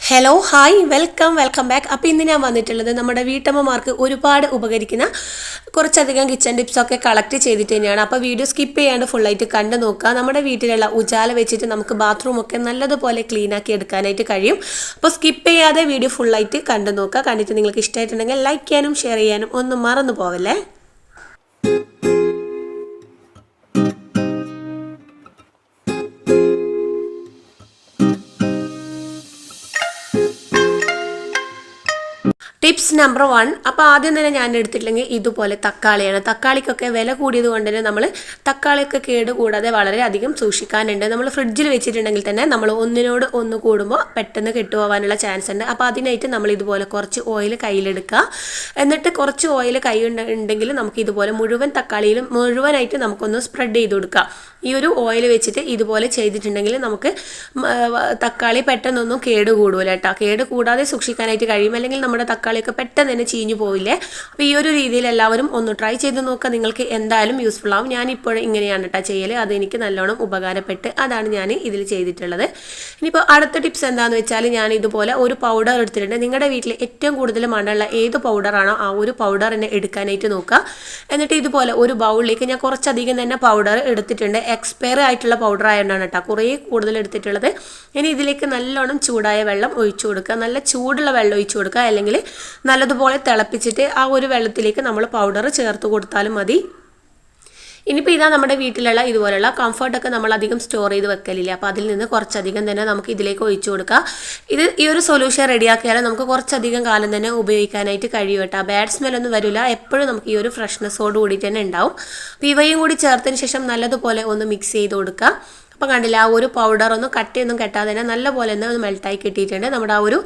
Hello hi welcome back. അപ്പോൾ ഇന്ന് ഞാൻ വന്നിട്ടുള്ളത് നമ്മുടെ വീട്ടമ്മമാർക്ക് ഒരുപാട് ഉപകരിക്കുന്ന കുറച്ചധികം കിച്ചൺ ടിപ്സൊക്കെ കളക്ട് ചെയ്തിട്ട് തന്നെയാണ്. അപ്പോൾ വീഡിയോ സ്കിപ്പ് ചെയ്യാണ്ട് ഫുള്ളായിട്ട് കണ്ടു നോക്കുക. നമ്മുടെ വീട്ടിലുള്ള ഉജാല വെച്ചിട്ട് നമുക്ക് ബാത്റൂമൊക്കെ നല്ലതുപോലെ ക്ലീൻ ആക്കി എടുക്കാനായിട്ട് കഴിയും. അപ്പോൾ സ്കിപ്പ് ചെയ്യാതെ വീഡിയോ ഫുള്ളായിട്ട് കണ്ടു നോക്കുക. കണ്ടിട്ട് നിങ്ങൾക്ക് ഇഷ്ടമായിട്ടുണ്ടെങ്കിൽ ലൈക്ക് ചെയ്യാനും ഷെയർ ചെയ്യാനും ഒന്നും മറന്നു പോവല്ലേ. Tips number 1. അപ്പോൾ ആദ്യം തന്നെ ഞാൻ എടുത്തിട്ടില്ലെങ്കിൽ ഇതുപോലെ തക്കാളിയാണ്. തക്കാളിക്കൊക്കെ വില കൂടിയത് കൊണ്ട് തന്നെ നമ്മൾ തക്കാളിയൊക്കെ കേട് കൂടാതെ വളരെയധികം സൂക്ഷിക്കാനുണ്ട്. നമ്മൾ ഫ്രിഡ്ജിൽ വെച്ചിട്ടുണ്ടെങ്കിൽ തന്നെ നമ്മൾ ഒന്നിനോട് ഒന്ന് കൂടുമ്പോൾ പെട്ടെന്ന് കെട്ടുപോകാനുള്ള ചാൻസ് ഉണ്ട്. അപ്പോൾ അതിനായിട്ട് നമ്മൾ ഇതുപോലെ കുറച്ച് ഓയിൽ കയ്യിലെടുക്കുക. എന്നിട്ട് കുറച്ച് ഓയിൽ കൈ ഉണ്ടെങ്കിൽ നമുക്ക് ഇതുപോലെ മുഴുവൻ തക്കാളിയിലും മുഴുവനായിട്ട് നമുക്കൊന്ന് സ്പ്രെഡ് ചെയ്ത് കൊടുക്കാം. ഈ ഒരു ഓയിൽ വെച്ചിട്ട് ഇതുപോലെ ചെയ്തിട്ടുണ്ടെങ്കിൽ നമുക്ക് തക്കാളി പെട്ടെന്നൊന്നും കേട് കൂടൂല കേട്ടോ. കേട് കൂടാതെ സൂക്ഷിക്കാനായിട്ട് കഴിയും. അല്ലെങ്കിൽ നമ്മുടെ തക്കാളിയൊക്കെ പെട്ടെന്ന് തന്നെ ചീഞ്ഞു പോയില്ലേ. അപ്പോൾ ഈ ഒരു രീതിയിൽ എല്ലാവരും ഒന്ന് ട്രൈ ചെയ്ത് നോക്കുക. നിങ്ങൾക്ക് എന്തായാലും യൂസ്ഫുൾ ആവും. ഞാനിപ്പോഴും ഇങ്ങനെയാണ് കേട്ടോ ചെയ്യൽ. അത് എനിക്ക് നല്ലോണം ഉപകാരപ്പെട്ട് അതാണ് ഞാൻ ഇതിൽ ചെയ്തിട്ടുള്ളത്. ഇനിയിപ്പോൾ അടുത്ത ടിപ്സ് എന്താണെന്ന് വെച്ചാൽ ഞാൻ ഇതുപോലെ ഒരു പൗഡർ എടുത്തിട്ടുണ്ട്. നിങ്ങളുടെ വീട്ടിൽ ഏറ്റവും കൂടുതൽ മണമുള്ള ഏത് പൗഡറാണോ ആ ഒരു പൗഡർ തന്നെ എടുക്കാനായിട്ട് നോക്കുക. എന്നിട്ട് ഇതുപോലെ ഒരു ബൗളിലേക്ക് ഞാൻ കുറച്ചധികം തന്നെ പൗഡർ എടുത്തിട്ടുണ്ട്. എക്സ്പയർ ആയിട്ടുള്ള പൗഡർ ആയതുകൊണ്ടാണ് കേട്ടോ കുറേ കൂടുതൽ എടുത്തിട്ടുള്ളത്. ഇനി ഇതിലേക്ക് നല്ലോണം ചൂടായ വെള്ളം ഒഴിച്ചു കൊടുക്കുക. നല്ല ചൂടുള്ള വെള്ളം ഒഴിച്ചു കൊടുക്കുക. അല്ലെങ്കിൽ നല്ലതുപോലെ തിളപ്പിച്ചിട്ട് ആ ഒരു വെള്ളത്തിലേക്ക് നമ്മൾ പൗഡർ ചേർത്ത് കൊടുത്താലും മതി. ഇനിയിപ്പോൾ ഇതാ നമ്മുടെ വീട്ടിലുള്ള ഇതുപോലെയുള്ള കംഫർട്ടൊക്കെ നമ്മൾ അധികം സ്റ്റോർ ചെയ്ത് വെക്കലില്ല. അപ്പോൾ അതിൽ നിന്ന് കുറച്ചധികം തന്നെ നമുക്ക് ഇതിലേക്ക് ഒഴിച്ചു കൊടുക്കുക. ഈ ഒരു സൊല്യൂഷൻ റെഡിയാക്കിയാൽ നമുക്ക് കുറച്ചധികം കാലം തന്നെ ഉപയോഗിക്കാനായിട്ട് കഴിയും കേട്ടോ. ബാഡ് സ്മെല്ലൊന്നും വരില്ല. എപ്പോഴും നമുക്ക് ഈ ഒരു ഫ്രഷ്നെസ്സോട് കൂടിയിട്ട് തന്നെ ഉണ്ടാവും. അപ്പോൾ ഇവയും കൂടി ചേർത്തതിന് ശേഷം നല്ലതുപോലെ ഒന്ന് മിക്സ് ചെയ്ത് കൊടുക്കുക. അപ്പോൾ കണ്ടില്ല, ആ ഒരു പൗഡർ ഒന്നും കട്ടിയൊന്നും കെട്ടാതെ തന്നെ നല്ലപോലെ തന്നെ ഒന്ന് മെൽട്ടായി കിട്ടിയിട്ടുണ്ട്. നമ്മുടെ ആ ഒരു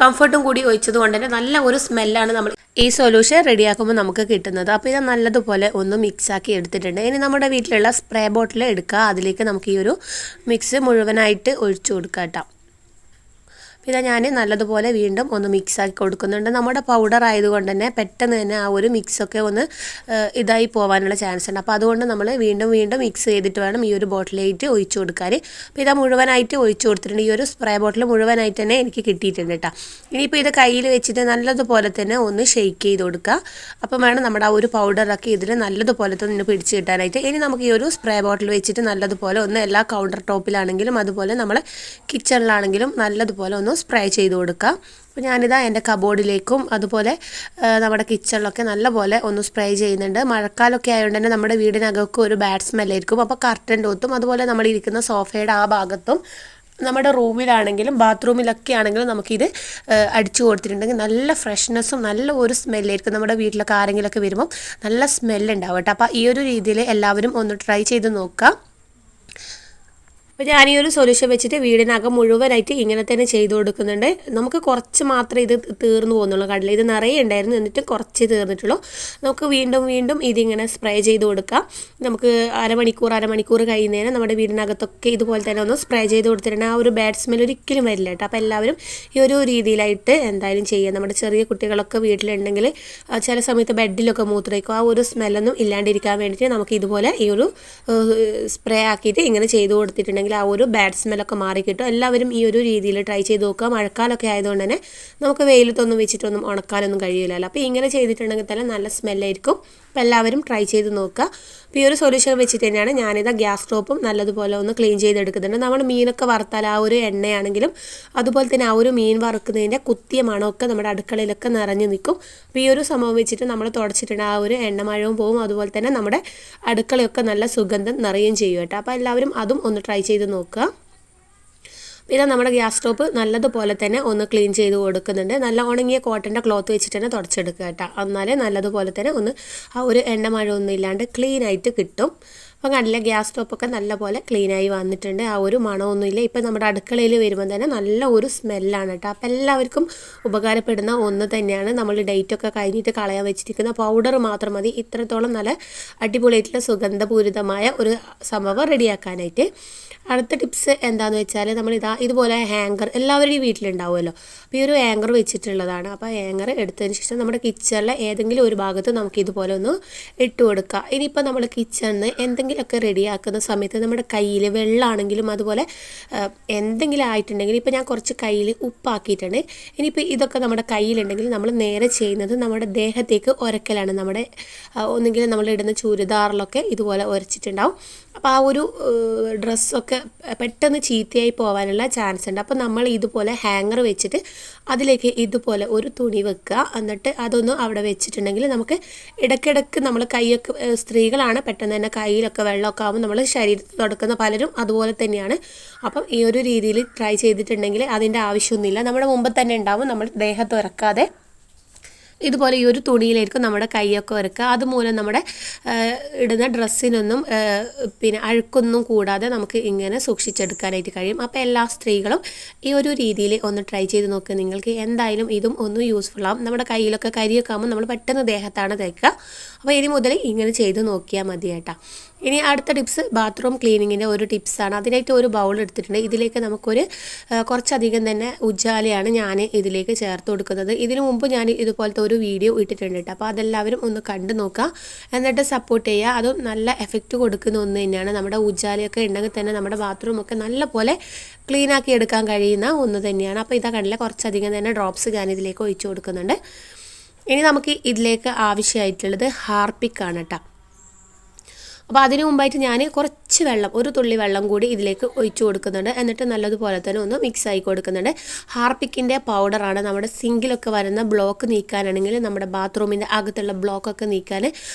കംഫർട്ടും കൂടി ഒഴിച്ചത് കൊണ്ട് തന്നെ നല്ല ഒരു സ്മെല്ലാണ് നമ്മൾ ഈ സൊല്യൂഷൻ റെഡിയാക്കുമ്പോൾ നമുക്ക് കിട്ടുന്നത്. അപ്പോൾ ഇത് നല്ലതുപോലെ ഒന്ന് മിക്സാക്കി എടുത്തിട്ടുണ്ട്. ഇനി നമ്മുടെ വീട്ടിലുള്ള സ്പ്രേ ബോട്ടിൽ എടുക്കുക. അതിലേക്ക് നമുക്ക് ഈ ഒരു മിക്സ് മുഴുവനായിട്ട് ഒഴിച്ചു കൊടുക്കാം കേട്ടോ. പിന്നെ ഞാൻ നല്ലതുപോലെ വീണ്ടും ഒന്ന് മിക്സാക്കി കൊടുക്കുന്നുണ്ട്. നമ്മുടെ പൗഡർ ആയതുകൊണ്ട് തന്നെ പെട്ടെന്ന് തന്നെ ആ ഒരു മിക്സൊക്കെ ഒന്ന് ഇതായി പോകാനുള്ള ചാൻസ് ഉണ്ട്. അപ്പോൾ അതുകൊണ്ട് നമ്മൾ വീണ്ടും മിക്സ് ചെയ്തിട്ട് വേണം ഈ ഒരു ബോട്ടിലായിട്ട് ഒഴിച്ചു കൊടുക്കാൻ. അപ്പോൾ ഇതാ മുഴുവനായിട്ട് ഒഴിച്ചു കൊടുത്തിട്ടുണ്ട്. ഈ ഒരു സ്പ്രേ ബോട്ടിൽ മുഴുവനായിട്ട് തന്നെ എനിക്ക് കിട്ടിയിട്ടുണ്ട് കേട്ടോ. ഇനിയിപ്പോൾ ഇത് കയ്യിൽ വെച്ചിട്ട് നല്ലതുപോലെ തന്നെ ഒന്ന് ഷെയ്ക്ക് ചെയ്ത് കൊടുക്കുക. അപ്പം വേണം നമ്മുടെ ആ ഒരു പൗഡറൊക്കെ ഇതിൽ നല്ലതുപോലെ തന്നെ പിടിച്ച് കിട്ടാനായിട്ട്. ഇനി നമുക്ക് ഈ ഒരു സ്പ്രേ ബോട്ടിൽ വെച്ചിട്ട് നല്ലതുപോലെ ഒന്ന് എല്ലാ കൗണ്ടർ ടോപ്പിലാണെങ്കിലും അതുപോലെ നമ്മൾ കിച്ചണിലാണെങ്കിലും നല്ലതുപോലെ ഒന്ന് സ്പ്രേ ചെയ്ത് കൊടുക്കുക. അപ്പോൾ ഞാനിതാ എൻ്റെ കബോർഡിലേക്കും അതുപോലെ നമ്മുടെ കിച്ചണിലൊക്കെ നല്ലപോലെ ഒന്ന് സ്പ്രേ ചെയ്യുന്നുണ്ട്. മഴക്കാലമൊക്കെ ആയതുകൊണ്ട് തന്നെ നമ്മുടെ വീടിനകമൊക്കെ ഒരു ബാഡ് സ്മെല്ലായിരിക്കും. അപ്പോൾ കർട്ടൻ്റെ ഒത്തും അതുപോലെ നമ്മൾ ഇരിക്കുന്ന സോഫയുടെ ആ ഭാഗത്തും നമ്മുടെ റൂമിലാണെങ്കിലും ബാത്റൂമിലൊക്കെ ആണെങ്കിലും നമുക്കിത് അടിച്ചു കൊടുത്തിട്ടുണ്ടെങ്കിൽ നല്ല ഫ്രഷ്നെസ്സും നല്ല ഒരു സ്മെല്ലായിരിക്കും. നമ്മുടെ വീട്ടിലൊക്കെ ആരെങ്കിലുമൊക്കെ വരുമ്പം നല്ല സ്മെല്ലുണ്ടാവും കേട്ടോ. അപ്പോൾ ഈ ഒരു രീതിയിൽ എല്ലാവരും ഒന്ന് ട്രൈ ചെയ്ത് നോക്കുക. അപ്പോൾ ഞാൻ ഈ ഒരു സൊല്യൂഷൻ വെച്ചിട്ട് വീടിനകം മുഴുവനായിട്ട് ഇങ്ങനെ തന്നെ ചെയ്ത് കൊടുക്കുന്നുണ്ട്. നമുക്ക് കുറച്ച് മാത്രമേ ഇത് തീർന്നു പോകുന്നുള്ളൂ. കടല ഇത് നിറയെ ഉണ്ടായിരുന്നു, എന്നിട്ട് കുറച്ച് തീർന്നിട്ടുള്ളൂ. നമുക്ക് വീണ്ടും ഇതിങ്ങനെ സ്പ്രേ ചെയ്ത് കൊടുക്കാം. നമുക്ക് അരമണിക്കൂർ കഴിയുന്നതിന് നമ്മുടെ വീടിനകത്തൊക്കെ ഇതുപോലെ തന്നെ ഒന്ന് സ്പ്രേ ചെയ്ത് കൊടുത്തിട്ടുണ്ടെങ്കിൽ ആ ഒരു ബാഡ് സ്മെൽ ഒരിക്കലും വരില്ല കേട്ടോ. അപ്പോൾ എല്ലാവരും ഈ ഒരു രീതിയിലായിട്ട് എന്തായാലും ചെയ്യുക. നമ്മുടെ ചെറിയ കുട്ടികളൊക്കെ വീട്ടിലുണ്ടെങ്കിൽ ചില സമയത്ത് ബെഡിലൊക്കെ മൂത്രയ്ക്കും. ആ ഒരു സ്മെല്ലൊന്നും ഇല്ലാണ്ടിരിക്കാൻ വേണ്ടിയിട്ട് നമുക്ക് ഇതുപോലെ ഈ ഒരു സ്പ്രേ ആക്കിയിട്ട് ഇങ്ങനെ ചെയ്ത് കൊടുത്തിട്ടുണ്ടെങ്കിൽ ആ ഒരു ബാഡ് സ്മെല്ലൊക്കെ മാറിക്കിട്ടും. എല്ലാവരും ഈ ഒരു രീതിയിൽ ട്രൈ ചെയ്ത് നോക്കുക. മഴക്കാലമൊക്കെ ആയതുകൊണ്ട് തന്നെ നമുക്ക് വെയിലത്തൊന്നും വെച്ചിട്ടൊന്നും ഉണക്കാനൊന്നും കഴിയില്ലല്ലോ. അപ്പോൾ ഇങ്ങനെ ചെയ്തിട്ടുണ്ടെങ്കിൽ തന്നെ നല്ല സ്മെല്ലായിരിക്കും. അപ്പോൾ എല്ലാവരും ട്രൈ ചെയ്ത് നോക്കുക. അപ്പോൾ ഈ ഒരു സൊല്യൂഷൻ വെച്ചിട്ട് തന്നെയാണ് ഞാനിത് ഗ്യാസ് സ്റ്റോപ്പും നല്ലതുപോലെ ഒന്ന് ക്ലീൻ ചെയ്തെടുക്കുന്നുണ്ട്. നമ്മൾ മീനൊക്കെ വറുത്താൽ ആ ഒരു എണ്ണയാണെങ്കിലും അതുപോലെ തന്നെ ആ ഒരു മീൻ വറുക്കുന്നതിൻ്റെ കുത്തിയ മണമൊക്കെ നമ്മുടെ അടുക്കളയിലൊക്കെ നിറഞ്ഞു നിൽക്കും. അപ്പോൾ ഈ ഒരു സംഭവം വെച്ചിട്ട് നമ്മൾ തുടച്ചിട്ടുണ്ട് ആ ഒരു എണ്ണമഴവും പോവും. അതുപോലെ തന്നെ നമ്മുടെ അടുക്കളയൊക്കെ നല്ല സുഗന്ധം നിറയുകയും ചെയ്യും കേട്ടോ. അപ്പോൾ എല്ലാവരും അതും ഒന്ന് ട്രൈ ചെയ്ത് നോക്കുക. പിന്നെ നമ്മുടെ ഗ്യാസ് സ്റ്റോപ്പ് നല്ലതുപോലെ തന്നെ ഒന്ന് ക്ലീൻ ചെയ്ത് കൊടുക്കുന്നുണ്ട്. നല്ല ഉണങ്ങിയ കോട്ടൻ്റെ ക്ലോത്ത് വെച്ചിട്ട് തന്നെ തുടച്ചെടുക്കുക കേട്ടോ. എന്നാലേ നല്ലതുപോലെ തന്നെ ഒന്ന് ആ ഒരു എണ്ണമഴ ഒന്നും ഇല്ലാണ്ട് ക്ലീൻ ആയിട്ട് കിട്ടും. അപ്പം കണ്ടില്ല, ഗ്യാസ് സ്റ്റോപ്പൊക്കെ നല്ലപോലെ ക്ലീനായി വന്നിട്ടുണ്ട്. ആ ഒരു മണമൊന്നുമില്ല. ഇപ്പം നമ്മുടെ അടുക്കളയിൽ വരുമ്പോൾ തന്നെ നല്ല ഒരു സ്മെല്ലാണ് കേട്ടോ. അപ്പം എല്ലാവർക്കും ഉപകാരപ്പെടുന്ന ഒന്ന് തന്നെയാണ്. നമ്മൾ ഡേറ്റൊക്കെ കഴിഞ്ഞിട്ട് കളയാൻ വെച്ചിരിക്കുന്ന പൗഡർ മാത്രം മതി ഇത്രത്തോളം നല്ല അടിപൊളിയായിട്ടുള്ള സുഗന്ധപൂരിതമായ ഒരു സംഭവം റെഡിയാക്കാനായിട്ട്. അടുത്ത ടിപ്സ് എന്താണെന്ന് വെച്ചാൽ ഇതുപോലെ ഹാങ്കർ എല്ലാവരുടെയും വീട്ടിലുണ്ടാവുമല്ലോ. അപ്പോൾ ഈ ഒരു ഹാങ്കർ വെച്ചിട്ടുള്ളതാണ്. അപ്പോൾ ഹാങ്കർ എടുത്തതിന് ശേഷം നമ്മുടെ കിച്ചണിലെ ഏതെങ്കിലും ഒരു ഭാഗത്ത് നമുക്ക് ഇതുപോലെ ഒന്ന് ഇട്ട് കൊടുക്കുക. ഇനിയിപ്പോൾ നമ്മൾ കിച്ചണിൽ എന്തെങ്കിലും എന്തെങ്കിലുമൊക്കെ റെഡിയാക്കുന്ന സമയത്ത് നമ്മുടെ കയ്യിൽ വെള്ളമാണെങ്കിലും അതുപോലെ എന്തെങ്കിലും ആയിട്ടുണ്ടെങ്കിൽ ഇപ്പോൾ ഞാൻ കുറച്ച് കയ്യിൽ ഉപ്പാക്കിയിട്ടുണ്ട്. ഇനിയിപ്പോൾ ഇതൊക്കെ നമ്മുടെ കയ്യിലുണ്ടെങ്കിൽ നമ്മൾ നേരെ ചെയ്യുന്നത് നമ്മുടെ ദേഹത്തേക്ക് ഉരക്കലാണ്. നമ്മുടെ ഒന്നുകിൽ നമ്മൾ ഇടുന്ന ചുരിദാറിലൊക്കെ ഇതുപോലെ ഉരച്ചിട്ടുണ്ടാവും. അപ്പോൾ ആ ഒരു ഡ്രസ്സൊക്കെ പെട്ടെന്ന് ചീത്തയായി പോകാനുള്ള ചാൻസ് ഉണ്ട്. അപ്പോൾ നമ്മൾ ഇതുപോലെ ഹാങ്ങർ വെച്ചിട്ട് അതിലേക്ക് ഇതുപോലെ ഒരു തുണി വെക്കുക. എന്നിട്ട് അതൊന്ന് അവിടെ വെച്ചിട്ടുണ്ടെങ്കിൽ നമുക്ക് ഇടയ്ക്കിടയ്ക്ക് നമ്മൾ കൈയൊക്കെ സ്ത്രീകളാണ് പെട്ടെന്ന് തന്നെ കയ്യിലൊക്കെ വെള്ളമൊക്കെ ആകുമ്പോൾ നമ്മൾ ശരീരത്തിൽ തുടക്കുന്ന പലരും അതുപോലെ തന്നെയാണ്. അപ്പം ഈ ഒരു രീതിയിൽ ട്രൈ ചെയ്തിട്ടുണ്ടെങ്കിൽ അതിൻ്റെ ആവശ്യമൊന്നുമില്ല. നമ്മുടെ മുമ്പ് തന്നെ ഉണ്ടാവും. നമ്മൾ ദേഹത്ത് ഉരക്കാതെ ഇതുപോലെ ഈ ഒരു തുണിയിലായിരിക്കും നമ്മുടെ കൈയൊക്കെ വരക്കുക. അതുമൂലം നമ്മുടെ ഇടുന്ന ഡ്രസ്സിനൊന്നും പിന്നെ അഴുക്കൊന്നും കൂടാതെ നമുക്ക് ഇങ്ങനെ സൂക്ഷിച്ചെടുക്കാനായിട്ട് കഴിയും. അപ്പോൾ എല്ലാ സ്ത്രീകളും ഈ ഒരു രീതിയിൽ ഒന്ന് ട്രൈ ചെയ്ത് നോക്കുക. നിങ്ങൾക്ക് എന്തായാലും ഇതും ഒന്ന് യൂസ്ഫുൾ ആവും. നമ്മുടെ കയ്യിലൊക്കെ കരിയൊക്കെ ആകുമ്പോൾ നമ്മൾ പെട്ടെന്ന് ദേഹത്താണ് തേക്കുക. അപ്പോൾ ഇനി മുതൽ ഇങ്ങനെ ചെയ്ത് നോക്കിയാൽ മതി കേട്ടോ. ഇനി അടുത്ത ടിപ്സ് ബാത്റൂം ക്ലീനിങ്ങിൻ്റെ ഒരു ടിപ്സാണ്. അതിനായിട്ട് ഒരു ബൗൾ എടുത്തിട്ടുണ്ട്. ഇതിലേക്ക് നമുക്കൊരു കുറച്ചധികം തന്നെ ഉജാലയാണ് ഞാൻ ഇതിലേക്ക് ചേർത്ത് കൊടുക്കുന്നത്. ഇതിനു മുമ്പ് ഞാൻ ഇതുപോലത്തെ ഒരു വീഡിയോ ഇട്ടിട്ടുണ്ട് കേട്ടോ. അപ്പോൾ അതെല്ലാവരും ഒന്ന് കണ്ടു നോക്കുക, എന്നിട്ട് സപ്പോർട്ട് ചെയ്യുക. അതും നല്ല എഫക്റ്റ് കൊടുക്കുന്ന ഒന്ന് തന്നെയാണ്. നമ്മുടെ ഉജാലയൊക്കെ ഉണ്ടെങ്കിൽ തന്നെ നമ്മുടെ ബാത്റൂമൊക്കെ നല്ല പോലെ ക്ലീനാക്കി എടുക്കാൻ കഴിയുന്ന ഒന്ന് തന്നെയാണ്. അപ്പോൾ ഇതാ കണ്ടില്ല, കുറച്ചധികം തന്നെ ഡ്രോപ്സ് ഞാൻ ഇതിലേക്ക് ഒഴിച്ചു കൊടുക്കുന്നുണ്ട്. ഇനി നമുക്ക് ഇതിലേക്ക് ആവശ്യമായിട്ടുള്ളത് ഹാർപ്പിക്കാണ് കേട്ടോ. അപ്പോൾ അതിന് മുമ്പായിട്ട് ഞാൻ കുറച്ച് വെള്ളം, ഒരു തുള്ളി വെള്ളം കൂടി ഇതിലേക്ക് ഒഴിച്ചു കൊടുക്കുന്നുണ്ട്. എന്നിട്ട് നല്ലതുപോലെ തന്നെ ഒന്ന് മിക്സ് ആക്കി കൊടുക്കുന്നുണ്ട്. ഹാർപ്പിക്കിൻ്റെ പൗഡറാണ്. നമ്മുടെ സിങ്കിലൊക്കെ വരുന്ന ബ്ലോക്ക് നീക്കാനാണെങ്കിൽ നമ്മുടെ ബാത്റൂമിൻ്റെ അകത്തുള്ള ബ്ലോക്കൊക്കെ നീക്കാൻ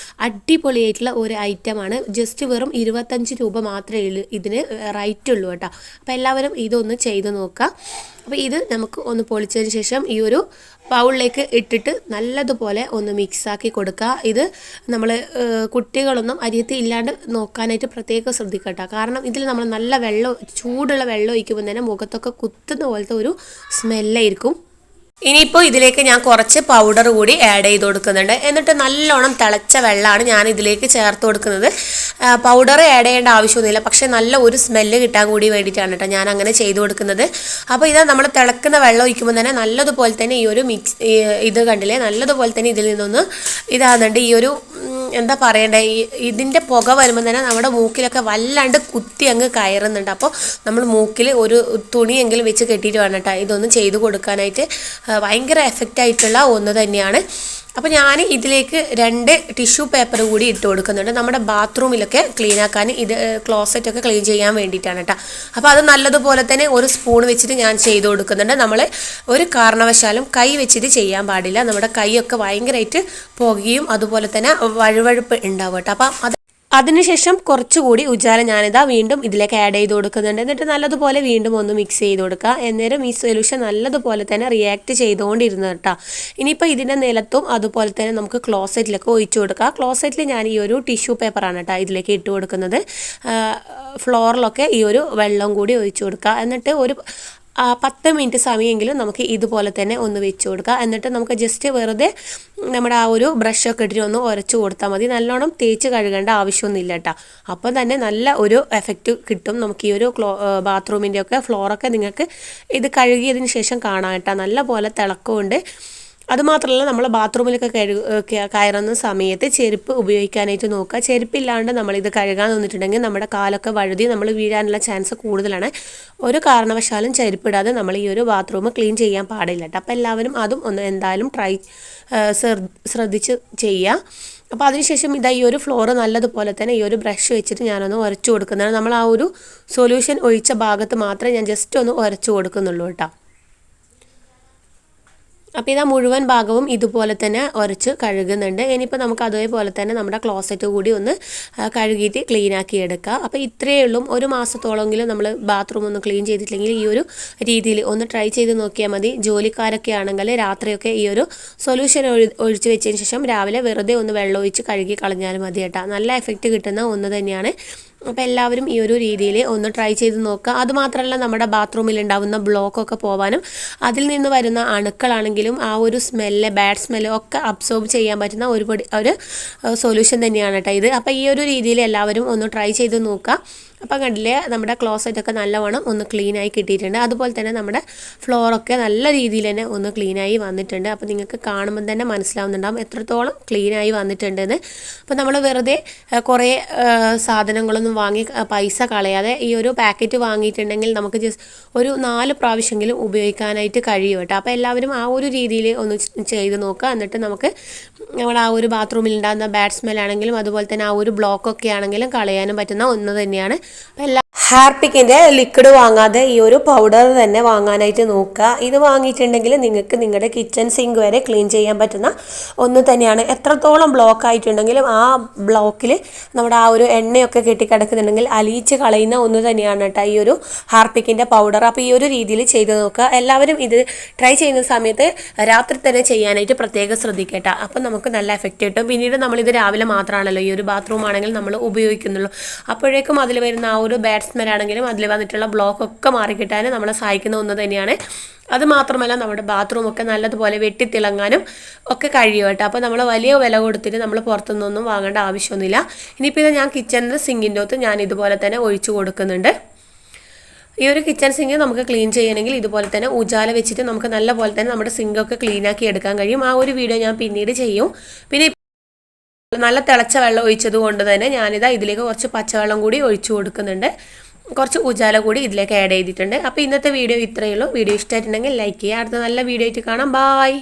അടിപൊളിയായിട്ടുള്ള ഒരു ഐറ്റമാണ്. ജസ്റ്റ് വെറും 25 രൂപ മാത്രമേ ഇതിന് റേറ്റ് ഉള്ളൂ കേട്ടോ. അപ്പോൾ എല്ലാവരും ഇതൊന്ന് ചെയ്ത് നോക്കുക. അപ്പോൾ ഇത് നമുക്ക് ഒന്ന് പൊളിച്ചതിന് ശേഷം ഈ ഒരു ബൗളിലേക്ക് ഇട്ടിട്ട് നല്ലതുപോലെ ഒന്ന് മിക്സാക്കി കൊടുക്കുക. ഇത് നമ്മൾ കുട്ടികളൊന്നും അരിയത്ത് ഇല്ലാണ്ട് നോക്കാനായിട്ട് പ്രത്യേകം ശ്രദ്ധിക്കട്ടോ. കാരണം ഇതിൽ നമ്മൾ നല്ല വെള്ളം, ചൂടുള്ള വെള്ളം ഒഴിക്കുമ്പോൾ തന്നെ മുഖത്തൊക്കെ കുത്തുന്ന പോലത്തെ ഒരു സ്മെല്ലായിരിക്കും. ഇനിയിപ്പോൾ ഇതിലേക്ക് ഞാൻ കുറച്ച് പൗഡർ കൂടി ആഡ് ചെയ്ത് കൊടുക്കുന്നുണ്ട്. എന്നിട്ട് നല്ലോണം തിളച്ച വെള്ളമാണ് ഞാൻ ഇതിലേക്ക് ചേർത്ത് കൊടുക്കുന്നത്. പൗഡർ ആഡ് ചെയ്യേണ്ട ആവശ്യമൊന്നുമില്ല, പക്ഷേ നല്ല ഒരു സ്മെല്ല് കിട്ടാൻ കൂടി വേണ്ടിയിട്ടാണ് കേട്ടോ ഞാൻ അങ്ങനെ ചെയ്ത് കൊടുക്കുന്നത്. അപ്പോൾ ഇതാ നമ്മൾ തിളക്കുന്ന വെള്ളം ഒഴിക്കുമ്പോൾ തന്നെ നല്ലതുപോലെ തന്നെ ഈ ഒരു ഇത് കണ്ടില്ലേ, നല്ലതുപോലെ തന്നെ ഇതിൽ നിന്നൊന്ന് ഇതാകുന്നുണ്ട്. ഈ ഒരു എന്താ പറയണ്ടേ, ഇതിൻ്റെ പുക വരുമ്പോൾ തന്നെ നമ്മുടെ മൂക്കിലൊക്കെ വല്ലാണ്ട് കുത്തി അങ്ങ് കയറുന്നുണ്ട്. അപ്പോൾ നമ്മൾ മൂക്കിൽ ഒരു തുണിയെങ്കിലും വെച്ച് കെട്ടിയിട്ട് വേണം കേട്ടോ ഇതൊന്ന് ചെയ്ത് കൊടുക്കാനായിട്ട്. ഭയങ്കര എഫക്റ്റായിട്ടുള്ള ഒന്ന് തന്നെയാണ്. അപ്പോൾ ഞാൻ ഇതിലേക്ക് 2 ടിഷ്യൂ പേപ്പർ കൂടി ഇട്ട് കൊടുക്കുന്നുണ്ട്. നമ്മുടെ ബാത്റൂമിലൊക്കെ ക്ലീൻ ആക്കാൻ, ഇത് ക്ലോസറ്റൊക്കെ ക്ലീൻ ചെയ്യാൻ വേണ്ടിയിട്ടാണ് കേട്ടോ. അപ്പോൾ അത് നല്ലതുപോലെ തന്നെ ഒരു സ്പൂൺ വെച്ചിട്ട് ഞാൻ ചെയ്ത് കൊടുക്കുന്നുണ്ട്. നമ്മൾ ഒരു കാരണവശാലും കൈ വെച്ചിട്ട് ചെയ്യാൻ പാടില്ല. നമ്മുടെ കൈയൊക്കെ ഭയങ്കരമായിട്ട് പുകയും അതുപോലെ തന്നെ വഴുവഴുപ്പ് ഉണ്ടാവും കേട്ടോ. അപ്പം അതിനുശേഷം കുറച്ചുകൂടി ഉജാല ഞാനിതാ വീണ്ടും ഇതിലേക്ക് ആഡ് ചെയ്ത് കൊടുക്കുന്നുണ്ട്. എന്നിട്ട് നല്ലതുപോലെ വീണ്ടും ഒന്ന് മിക്സ് ചെയ്ത് കൊടുക്കുക. അന്നേരം ഈ സൊല്യൂഷൻ നല്ലതുപോലെ തന്നെ റിയാക്ട് ചെയ്തുകൊണ്ടിരുന്നു കേട്ടോ. ഇനിയിപ്പോൾ ഇതിൻ്റെ നിലത്തും അതുപോലെ തന്നെ നമുക്ക് ക്ലോസറ്റിലൊക്കെ ഒഴിച്ചു കൊടുക്കുക. ക്ലോസറ്റിൽ ഞാൻ ഈ ഒരു ടിഷ്യൂ പേപ്പറാണ് കേട്ടോ ഇതിലേക്ക് ഇട്ട് കൊടുക്കുന്നത്. ഫ്ലോറിലൊക്കെ ഈ ഒരു വെള്ളം കൂടി ഒഴിച്ചു കൊടുക്കുക. എന്നിട്ട് ഒരു 10 മിനിറ്റ് സമയമെങ്കിലും നമുക്ക് ഇതുപോലെ തന്നെ ഒന്ന് വെച്ച് കൊടുക്കുക. എന്നിട്ട് നമുക്ക് ജസ്റ്റ് വെറുതെ നമ്മുടെ ആ ഒരു ബ്രഷൊക്കെ ഇട്ടിട്ട് ഒന്ന് ഉരച്ച് കൊടുത്താൽ മതി. നല്ലോണം തേച്ച് കഴുകേണ്ട ആവശ്യമൊന്നുമില്ല കേട്ടോ. അപ്പം തന്നെ നല്ല ഒരു എഫക്റ്റ് കിട്ടും. നമുക്ക് ഈ ഒരു ബാത്റൂമിൻ്റെ ഒക്കെ ഫ്ലോറൊക്കെ നിങ്ങൾക്ക് ഇത് കഴുകിയതിന് ശേഷം കാണാം കേട്ടോ. നല്ല പോലെ തിളക്കമുണ്ട്. അതുമാത്രമല്ല, നമ്മൾ ബാത്റൂമിലൊക്കെ കയറുന്ന സമയത്ത് ചെരുപ്പ് ഉപയോഗിക്കാനായിട്ട് നോക്കുക. ചെരുപ്പില്ലാണ്ട് നമ്മളിത് കഴുകാൻ നിന്നിട്ടുണ്ടെങ്കിൽ നമ്മുടെ കാലൊക്കെ വഴുതി നമ്മൾ വീഴാനുള്ള ചാൻസ് കൂടുതലാണ്. ഒരു കാരണവശാലും ചെരുപ്പിടാതെ നമ്മൾ ഈ ഒരു ബാത്റൂം ക്ലീൻ ചെയ്യാൻ പാടില്ല കേട്ടോ. അപ്പോൾ എല്ലാവരും അതും ഒന്ന് എന്തായാലും ശ്രദ്ധിച്ച് ചെയ്യുക. അപ്പോൾ അതിനുശേഷം ഇതാ ഈ ഒരു ഫ്ലോർ നല്ലതുപോലെ തന്നെ ഈ ഒരു ബ്രഷ് വെച്ചിട്ട് ഞാനൊന്ന് ഉരച്ചു കൊടുക്കുന്നതാണ്. നമ്മൾ ആ ഒരു സൊല്യൂഷൻ ഒഴിച്ച ഭാഗത്ത് മാത്രമേ ഞാൻ ജസ്റ്റ് ഒന്ന് ഉരച്ചു കൊടുക്കുന്നുള്ളൂ കേട്ടോ. അപ്പോൾ ഇതാ മുഴുവൻ ഭാഗവും ഇതുപോലെ തന്നെ ഉരച്ച് കഴുകുന്നുണ്ട്. ഇനിയിപ്പോൾ നമുക്ക് അതേപോലെ തന്നെ നമ്മുടെ ക്ലോസറ്റ് കൂടി ഒന്ന് കഴുകിയിട്ട് ക്ലീനാക്കി എടുക്കുക. അപ്പോൾ ഇത്രയേ ഉള്ളൂ. ഒരു മാസത്തോളമെങ്കിലും നമ്മൾ ബാത്റൂം ഒന്ന് ക്ലീൻ ചെയ്തിട്ടില്ലെങ്കിൽ ഈ ഒരു രീതിയിൽ ഒന്ന് ട്രൈ ചെയ്ത് നോക്കിയാൽ മതി. ജോലിക്കാരൊക്കെ ആണെങ്കിൽ രാത്രിയൊക്കെ ഈ ഒരു സൊല്യൂഷൻ ഒഴിച്ച് വെച്ചതിന് ശേഷം രാവിലെ വെറുതെ ഒന്ന് വെള്ളം ഒഴിച്ച് കഴുകി കളഞ്ഞാലും മതി കേട്ടോ. നല്ല എഫക്റ്റ് കിട്ടുന്ന ഒന്ന് തന്നെയാണ്. അപ്പോൾ എല്ലാവരും ഈ ഒരു രീതിയിൽ ഒന്ന് ട്രൈ ചെയ്ത് നോക്കുക. അതുമാത്രമല്ല, നമ്മുടെ ബാത്റൂമിൽ ഉണ്ടാകുന്ന ബ്ലോക്കൊക്കെ പോകാനും അതിൽ നിന്ന് വരുന്ന അണുക്കളാണെങ്കിലും ആ ഒരു സ്മെല്ല്, ബാഡ് സ്മെല്ല് ഒക്കെ അബ്സോർബ് ചെയ്യാൻ പറ്റുന്ന ഒരു സൊല്യൂഷൻ തന്നെയാണ് കേട്ടോ ഇത്. അപ്പോൾ ഈ ഒരു രീതിയിൽ എല്ലാവരും ഒന്ന് ട്രൈ ചെയ്ത് നോക്കുക. അപ്പം കണ്ടില്ലേ നമ്മുടെ ക്ലോസറ്റൊക്കെ നല്ലവണ്ണം ഒന്ന് ക്ലീനായി കിട്ടിയിട്ടുണ്ട്. അതുപോലെ തന്നെ നമ്മുടെ ഫ്ലോറൊക്കെ നല്ല രീതിയിൽ തന്നെ ഒന്ന് ക്ലീനായി വന്നിട്ടുണ്ട്. അപ്പോൾ നിങ്ങൾക്ക് കാണുമ്പോൾ തന്നെ മനസ്സിലാവുന്നുണ്ടാകും എത്രത്തോളം ക്ലീനായി വന്നിട്ടുണ്ടെന്ന്. അപ്പോൾ നമ്മൾ വെറുതെ കുറേ സാധനങ്ങളൊന്നും വാങ്ങി പൈസ കളയാതെ ഈ ഒരു പാക്കറ്റ് വാങ്ങിയിട്ടുണ്ടെങ്കിൽ നമുക്ക് ജസ്റ്റ് ഒരു 4 പ്രാവശ്യമെങ്കിലും ഉപയോഗിക്കാനായിട്ട് കഴിയും കേട്ടോ. അപ്പോൾ എല്ലാവരും ആ ഒരു രീതിയിൽ ഒന്ന് ചെയ്ത് നോക്കുക. എന്നിട്ട് നമുക്ക് നമ്മുടെ ആ ഒരു ബാത്റൂമിൽ ഉണ്ടാകുന്ന ബാഡ് സ്മെല്ലാണെങ്കിലും അതുപോലെ തന്നെ ആ ഒരു ബ്ലോക്കൊക്കെ ആണെങ്കിലും കളയാനും പറ്റുന്ന ഒന്ന് തന്നെയാണ്. അപ്പോൾ ഹാർപിക്കിൻ്റെ ലിക്വിഡ് വാങ്ങാതെ ഈ ഒരു പൗഡർ തന്നെ വാങ്ങാനായിട്ട് നോക്കുക. ഇത് വാങ്ങിയിട്ടുണ്ടെങ്കിൽ നിങ്ങൾക്ക് നിങ്ങളുടെ കിച്ചൺ സിങ്ക് വരെ ക്ലീൻ ചെയ്യാൻ പറ്റുന്ന ഒന്ന് തന്നെയാണ്. എത്രത്തോളം ബ്ലോക്ക് ആയിട്ടുണ്ടെങ്കിലും ആ ബ്ലോക്കിൽ നമ്മുടെ ആ ഒരു എണ്ണയൊക്കെ കെട്ടിക്കിടക്കുന്നുണ്ടെങ്കിൽ അലിയിച്ച് കളയുന്ന ഒന്ന് തന്നെയാണ് കേട്ടോ ഈ ഒരു ഹാർപിക്കിൻ്റെ പൗഡർ. അപ്പോൾ ഈ ഒരു രീതിയിൽ ചെയ്ത് നോക്കുക. എല്ലാവരും ഇത് ട്രൈ ചെയ്യുന്ന സമയത്ത് രാത്രി തന്നെ ചെയ്യാനായിട്ട് പ്രത്യേകം ശ്രദ്ധിക്കട്ടോ. അപ്പം നമുക്ക് നല്ല എഫക്റ്റ് കിട്ടും. പിന്നീട് നമ്മളിത് രാവിലെ മാത്രമാണല്ലോ ഈ ഒരു ബാത്റൂം ആണെങ്കിൽ നമ്മൾ ഉപയോഗിക്കുന്നുള്ളൂ. അപ്പോഴേക്കും അതിൽ വരുന്ന ആ ഒരു ബാഡ് സ്മെല്ലാണെങ്കിലും അതിൽ വന്നിട്ടുള്ള ബ്ലോക്കൊക്കെ മാറിക്കിട്ടാൻ നമ്മളെ സഹായിക്കുന്ന ഒന്ന് തന്നെയാണ്. അത് മാത്രമല്ല നമ്മുടെ ബാത്റൂമൊക്കെ നല്ലതുപോലെ വെട്ടിത്തിളങ്ങാനും ഒക്കെ കഴിയും കേട്ടോ. അപ്പോൾ നമ്മൾ വലിയ വില കൊടുത്തിട്ട് നമ്മൾ പുറത്തുനിന്നൊന്നും വാങ്ങേണ്ട ആവശ്യമൊന്നുമില്ല. ഇനിയിപ്പോൾ ഇത് ഞാൻ കിച്ചണിൻ്റെ സിങ്കിൻ്റെ അകത്ത് ഞാൻ ഇതുപോലെ തന്നെ ഒഴിച്ചു കൊടുക്കുന്നുണ്ട്. ഈ ഒരു കിച്ചൺ സിങ്ക് നമുക്ക് ക്ലീൻ ചെയ്യണമെങ്കിൽ ഇതുപോലെ തന്നെ ഉജാല വെച്ചിട്ട് നമുക്ക് നല്ല പോലെ തന്നെ നമ്മുടെ സിങ്കൊക്കെ ക്ലീനാക്കി എടുക്കാൻ കഴിയും. ആ ഒരു വീഡിയോ ഞാൻ പിന്നീട് ചെയ്യും. പിന്നെ നല്ല തിളച്ച വെള്ളം ഒഴിച്ചത് കൊണ്ട് തന്നെ ഞാനിതാ ഇതിലേക്ക് കുറച്ച് പച്ചവെള്ളം കൂടി ഒഴിച്ചു കൊടുക്കുന്നുണ്ട്. കുറച്ച് ഉജാല കൂടി ഇതിലേക്ക് ആഡ് ചെയ്തിട്ടുണ്ട്. അപ്പോൾ ഇന്നത്തെ വീഡിയോ ഇത്രയേ ഉള്ളൂ. വീഡിയോ ഇഷ്ടമായിട്ടുണ്ടെങ്കിൽ ലൈക്ക് ചെയ്യുക. അടുത്ത നല്ല വീഡിയോ ആയിട്ട് കാണാം. ബായ്.